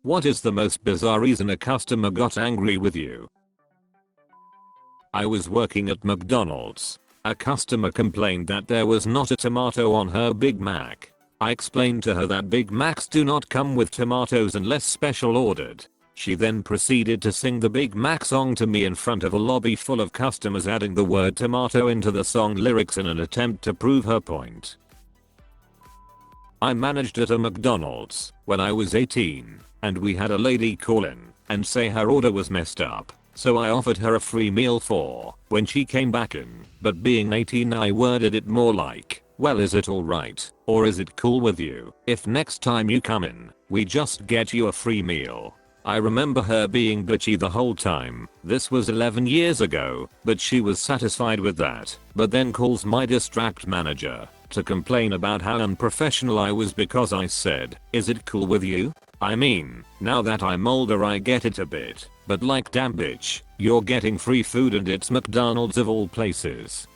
What is the most bizarre reason a customer got angry with you? I was working at McDonald's. A customer complained that there was not a tomato on her Big Mac. I explained to her that Big Macs do not come with tomatoes unless special ordered. She then proceeded to sing the Big Mac song to me in front of a lobby full of customers, adding the word tomato into the song lyrics in an attempt to prove her point. I managed at a McDonald's when I was 18, and we had a lady call in and say her order was messed up. So I offered her a free meal for when she came back in, but being 18 I worded it more like, well, is it alright, or is it cool with you if next time you come in, we just get you a free meal? I remember her being bitchy the whole time. This was 11 years ago, but she was satisfied with that, but then calls my distract manager to complain about how unprofessional I was because I said, is it cool with you? I mean, now that I'm older I get it a bit, but like, damn bitch, you're getting free food and it's McDonald's of all places.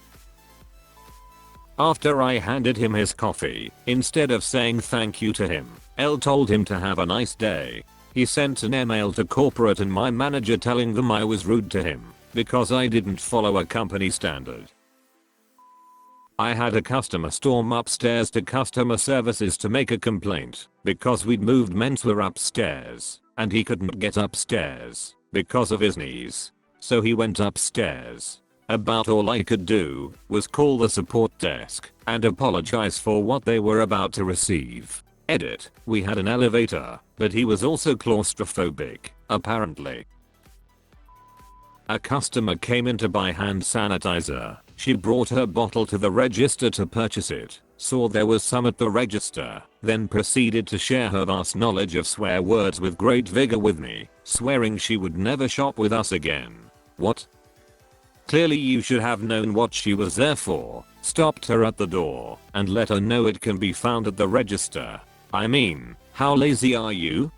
After I handed him his coffee, instead of saying thank you to him, L told him to have a nice day. He sent an email to corporate and my manager telling them I was rude to him because I didn't follow a company standard. I had a customer storm upstairs to customer services to make a complaint because we'd moved Menswear upstairs and he couldn't get upstairs because of his knees. So he went upstairs. About all I could do was call the support desk and apologize for what they were about to receive. Edit, we had an elevator, but he was also claustrophobic, apparently. A customer came in to buy hand sanitizer. She brought her bottle to the register to purchase it, saw there was some at the register, then proceeded to share her vast knowledge of swear words with great vigor with me, swearing she would never shop with us again. What? Clearly you should have known what she was there for, stopped her at the door, and let her know it can be found at the register. I mean, how lazy are you?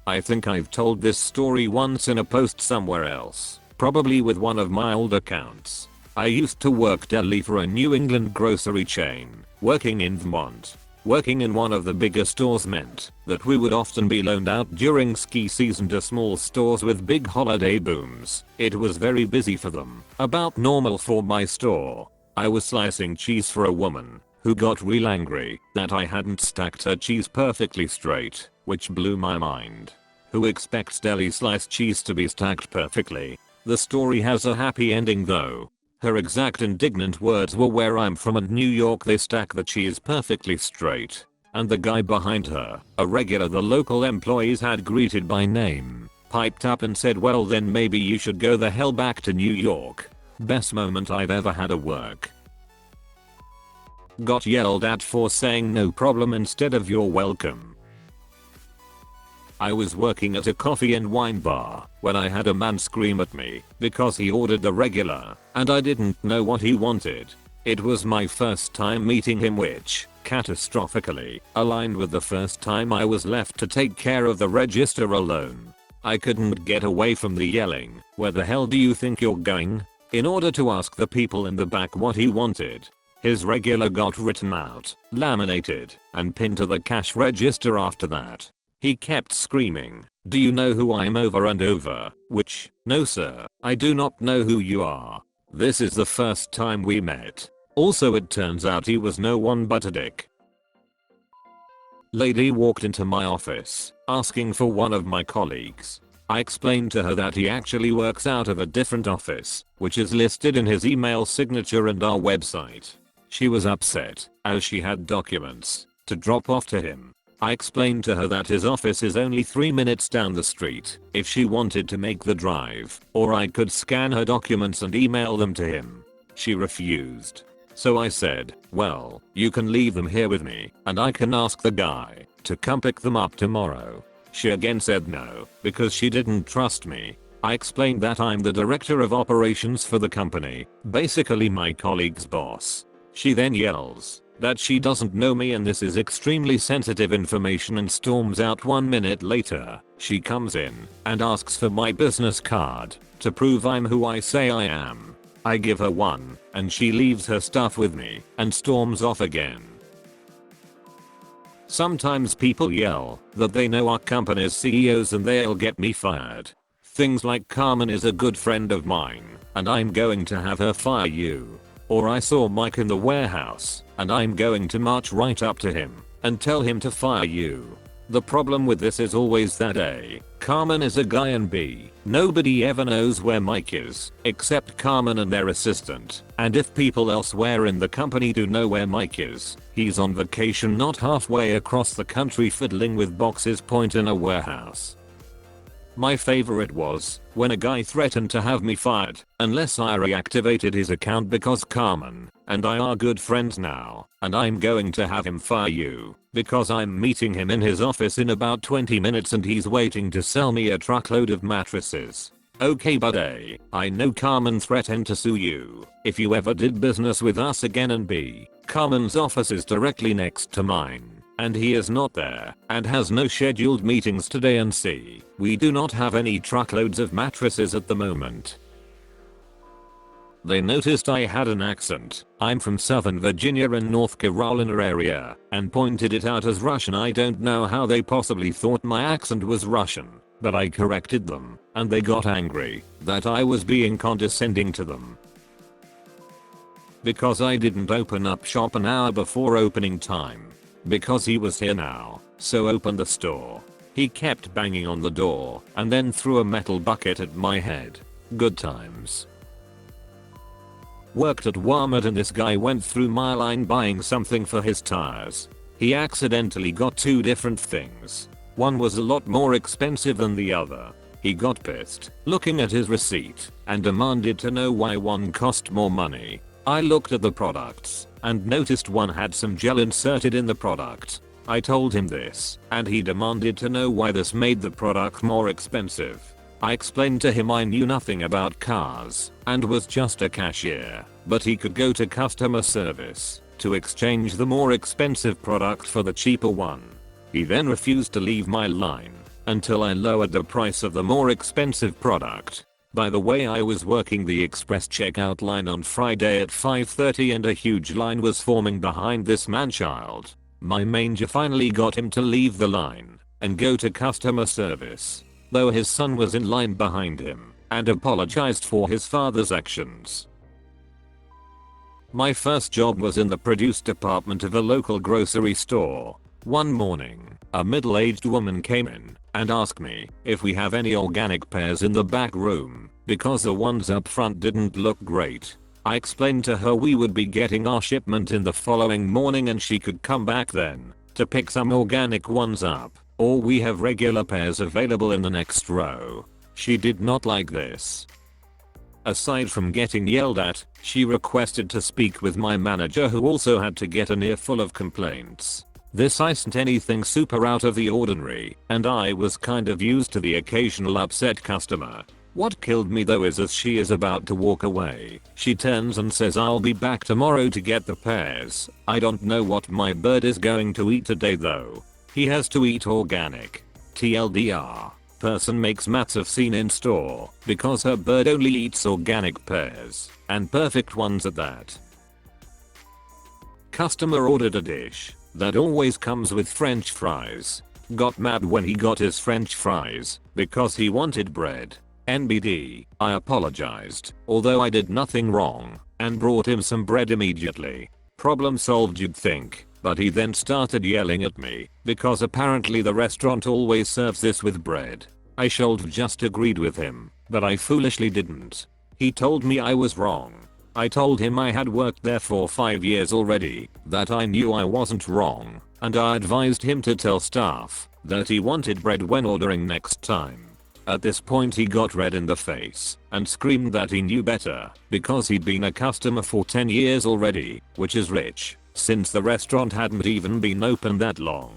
I think I've told this story once in a post somewhere else, probably with one of my old accounts. I used to work deli for a New England grocery chain, working in Vermont. Working in one of the bigger stores meant that we would often be loaned out during ski season to small stores with big holiday booms. It was very busy for them, about normal for my store. I was slicing cheese for a woman who got real angry that I hadn't stacked her cheese perfectly straight, which blew my mind. Who expects deli sliced cheese to be stacked perfectly? The story has a happy ending though. Her exact indignant words were, where I'm from and New York they stack the cheese perfectly straight. And the guy behind her, a regular the local employees had greeted by name, piped up and said, well then maybe you should go the hell back to New York. Best moment I've ever had at work. Got yelled at for saying no problem instead of you're welcome. I was working at a coffee and wine bar when I had a man scream at me because he ordered the regular and I didn't know what he wanted. It was my first time meeting him, which catastrophically aligned with the first time I was left to take care of the register alone. I couldn't get away from the yelling, where the hell do you think you're going? In order to ask the people in the back what he wanted. His regular got written out, laminated, and pinned to the cash register after that. He kept screaming, do you know who I'm over and over? Which, no sir, I do not know who you are. This is the first time we met. Also it turns out he was no one but a dick. Lady walked into my office, asking for one of my colleagues. I explained to her that he actually works out of a different office, which is listed in his email signature and our website. She was upset, as she had documents to drop off to him. I explained to her that his office is only 3 minutes down the street if she wanted to make the drive, or I could scan her documents and email them to him. She refused. So I said, well, you can leave them here with me and I can ask the guy to come pick them up tomorrow. She again said no because she didn't trust me. I explained that I'm the director of operations for the company, basically my colleague's boss. She then yells that she doesn't know me and this is extremely sensitive information and storms out. 1 minute later, she comes in and asks for my business card to prove I'm who I say I am. I give her one and she leaves her stuff with me and storms off again. Sometimes people yell that they know our company's CEOs and they'll get me fired. Things like Carmen is a good friend of mine and I'm going to have her fire you. Or I saw Mike in the warehouse and I'm going to march right up to him and tell him to fire you. The problem with this is always that A, Carmen is a guy and B, nobody ever knows where Mike is except Carmen and their assistant, and if people elsewhere in the company do know where Mike is, he's on vacation not halfway across the country fiddling with boxes point in a warehouse. My favorite was when a guy threatened to have me fired unless I reactivated his account because Carmen and I are good friends now and I'm going to have him fire you because I'm meeting him in his office in about 20 minutes and he's waiting to sell me a truckload of mattresses. Okay, but A, I know Carmen threatened to sue you if you ever did business with us again, and B, Carmen's office is directly next to mine and he is not there and has no scheduled meetings today, and C, we do not have any truckloads of mattresses at the moment. They noticed I had an accent. I'm from Southern Virginia and North Carolina area and pointed it out as Russian. I don't know how they possibly thought my accent was Russian, but I corrected them and they got angry that I was being condescending to them. Because I didn't open up shop an hour before opening time. Because he was here now, so open the store. He kept banging on the door and then threw a metal bucket at my head. Good times. Worked at Walmart and this guy went through my line buying something for his tires. He accidentally got two different things. One was a lot more expensive than the other. He got pissed, looking at his receipt, and demanded to know why one cost more money. I looked at the products and noticed one had some gel inserted in the product. I told him this, and he demanded to know why this made the product more expensive. I explained to him I knew nothing about cars and was just a cashier, but he could go to customer service to exchange the more expensive product for the cheaper one. He then refused to leave my line until I lowered the price of the more expensive product. By the way, I was working the express checkout line on Friday at 5:30 and a huge line was forming behind this man-child. My manager finally got him to leave the line and go to customer service, though his son was in line behind him, and apologized for his father's actions. My first job was in the produce department of a local grocery store. One morning, a middle-aged woman came in and asked me if we have any organic pears in the back room because the ones up front didn't look great. I explained to her we would be getting our shipment in the following morning and she could come back then to pick some organic ones up, or we have regular pears available in the next row. She did not like this. Aside from getting yelled at, she requested to speak with my manager, who also had to get an earful of complaints. This isn't anything super out of the ordinary, and I was kind of used to the occasional upset customer. What killed me though is as she is about to walk away, she turns and says, "I'll be back tomorrow to get the pears. I don't know what my bird is going to eat today though. He has to eat organic. TLDR. Person makes massive scene in store because her bird only eats organic pears, and perfect ones at that." Customer ordered a dish that always comes with French fries. Got mad when he got his French fries because he wanted bread. NBD, I apologized, although I did nothing wrong, and brought him some bread immediately. Problem solved, you'd think, but he then started yelling at me because apparently the restaurant always serves this with bread. I should have just agreed with him, but I foolishly didn't. He told me I was wrong. I told him I had worked there for 5 years already, that I knew I wasn't wrong, and I advised him to tell staff that he wanted bread when ordering next time. At this point he got red in the face and screamed that he knew better because he'd been a customer for 10 years already, which is rich, since the restaurant hadn't even been open that long.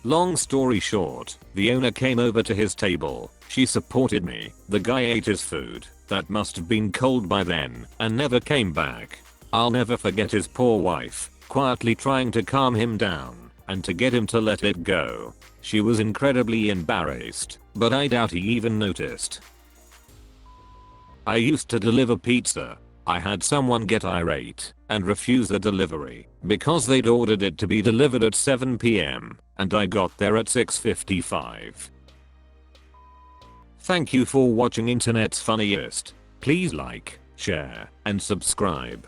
Long story short, the owner came over to his table. She supported me. The guy ate his food, that must have been cold by then, and never came back. I'll never forget his poor wife quietly trying to calm him down and to get him to let it go. She was incredibly embarrassed, but I doubt he even noticed. I used to deliver pizza I had someone get irate and refuse the delivery because they'd ordered it to be delivered at 7 p.m. and I got there at 6:55. Thank you for watching Internet's Funniest. Please like, share, and subscribe.